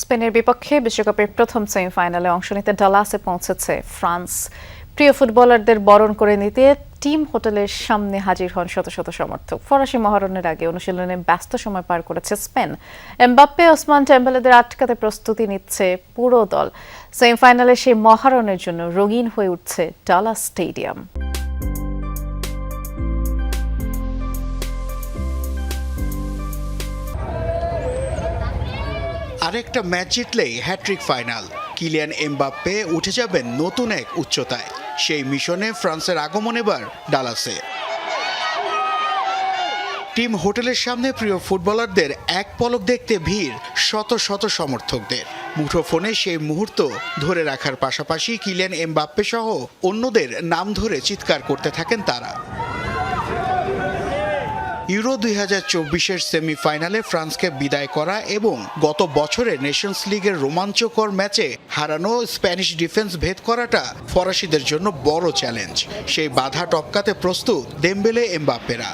স্পেনের বিপক্ষে বিশ্বকাপের প্রথম সেমিফাইনালে অংশ নিতে ডালাসে পৌঁছেছে ফ্রান্স। প্রিয় ফুটবলারদের বরণ করে নিতে টিম হোটেলের সামনে হাজির হন শত শত সমর্থক। ফরাসি মহারণের আগে অনুশীলনে ব্যস্ত সময় পার করেছে স্পেন। এমবাপ্পে, ওসমান ডেম্বেলেদের আটকাতে প্রস্তুতি নিচ্ছে পুরো দল। সেমিফাইনালে সেই মহারণের জন্য রঙিন হয়ে উঠছে ডালাস স্টেডিয়াম। আরেকটা ম্যাচ জিতলেই হ্যাট্রিক ফাইনাল। কিলিয়ান এমবাপ্পে উঠে যাবেন নতুন এক উচ্চতায়। সেই মিশনে ফ্রান্সের আগমন এবার ডালাসে। টিম হোটেলের সামনে প্রিয় ফুটবলারদের এক পলক দেখতে ভিড় শত শত সমর্থকদের। মুঠোফোনে সেই মুহূর্ত ধরে রাখার পাশাপাশি কিলিয়ান এমবাপ্পে সহ অন্যদের নাম ধরে চিৎকার করতে থাকেন তারা। ইউরো 2024-এর সেমিফাইনালে ফ্রান্সকে বিদায় করা এবং গত বছরের নেশনস লিগের রোমাঞ্চকর ম্যাচে হারানো স্প্যানিশ ডিফেন্স ভেদ করাটা ফরাসিদের জন্য বড় চ্যালেঞ্জ। সেই বাধা টপকাতে প্রস্তুত দেমবেলে, এমবাপ্পেরা।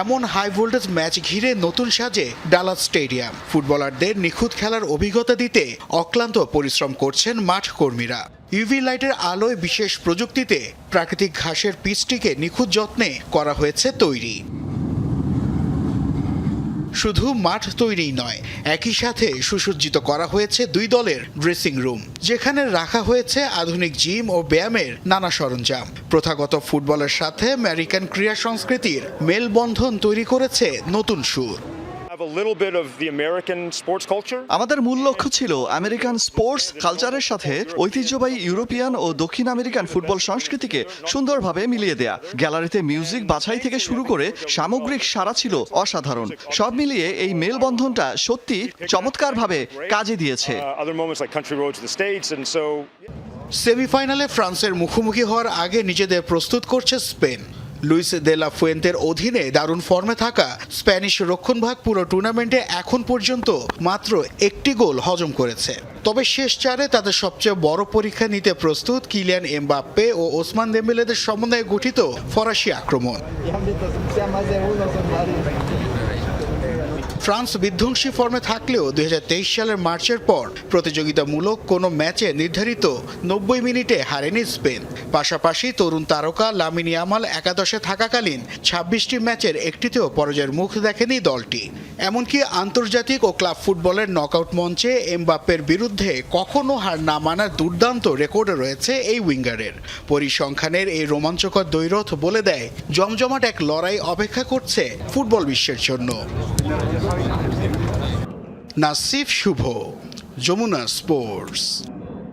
এমন হাই ভোল্টেজ ম্যাচ ঘিরে নতুন সাজে ডালাস স্টেডিয়াম। ফুটবলারদের নিখুঁত খেলার অভিজ্ঞতা দিতে অক্লান্ত পরিশ্রম করছেন মাঠ কর্মীরা। ইউভি লাইটের আলোয় বিশেষ প্রযুক্তিতে প্রাকৃতিক ঘাসের পিচটিকে নিখুঁত যত্নে করা হয়েছে তৈরি। শুধু মাঠ তৈরিই নয়, একই সাথে সুসজ্জিত করা হয়েছে দুই দলের ড্রেসিং রুম, যেখানে রাখা হয়েছে আধুনিক জিম ও ব্যায়ামের নানা সরঞ্জাম। প্রথাগত ফুটবলের সাথে আমেরিকান ক্রীড়া সংস্কৃতির মেলবন্ধন তৈরি করেছে নতুন সুর। আমাদের মূল লক্ষ্য ছিল আমেরিকান স্পোর্টস কালচারের সাথে ঐতিহ্যবাহী ইউরোপিয়ান ও দক্ষিণ আমেরিকান ফুটবল সংস্কৃতিকে সুন্দরভাবে মিলিয়ে দেয়া। গ্যালারিতে মিউজিক বাছাই থেকে শুরু করে সামগ্রিক সাড়া ছিল অসাধারণ। সব মিলিয়ে এই মেলবন্ধনটা সত্যি চমৎকারভাবে কাজে দিয়েছে। সেমিফাইনালে ফ্রান্সের মুখোমুখি হওয়ার আগে নিজেদের প্রস্তুত করছে স্পেন। লুইস দে লা ফুয়েন্তের অধীনে দারুণ ফর্মে থাকা স্প্যানিশ রক্ষণভাগ পুরো টুর্নামেন্টে এখন পর্যন্ত মাত্র একটি গোল হজম করেছে। তবে শেষ চারে তাদের সবচেয়ে বড় পরীক্ষা নিতে প্রস্তুত কিলিয়ান এমবাপ্পে ও ওসমান দেম্বেলেদের সমন্বয়ে গঠিত ফরাসি আক্রমণ। ফ্রান্স বিধ্বংসী ফর্মে থাকলেও 2023 সালের মার্চের পর প্রতিযোগিতামূলক কোনো ম্যাচে নির্ধারিত 90 মিনিটে হারেনি স্পেন। পাশাপাশি তরুণ তারকা লামিন ইয়ামাল একাদশে থাকাকালীন 26টি ম্যাচের একটিতেও পরাজয়ের মুখ দেখেনি দলটি। এমনকি আন্তর্জাতিক ও ক্লাব ফুটবলের নকআউট মঞ্চে এমবাপ্পের বিরুদ্ধে কখনো হার না মানার দুর্দান্ত রেকর্ডে রয়েছে এই উইঙ্গারের। পরিসংখ্যানের এই রোমাঞ্চকর দ্বৈরথ বলে দেয় জমজমাট এক লড়াই অপেক্ষা করছে ফুটবল বিশ্বের জন্য। নাসিফ শুভ, যমুনা স্পোর্টস।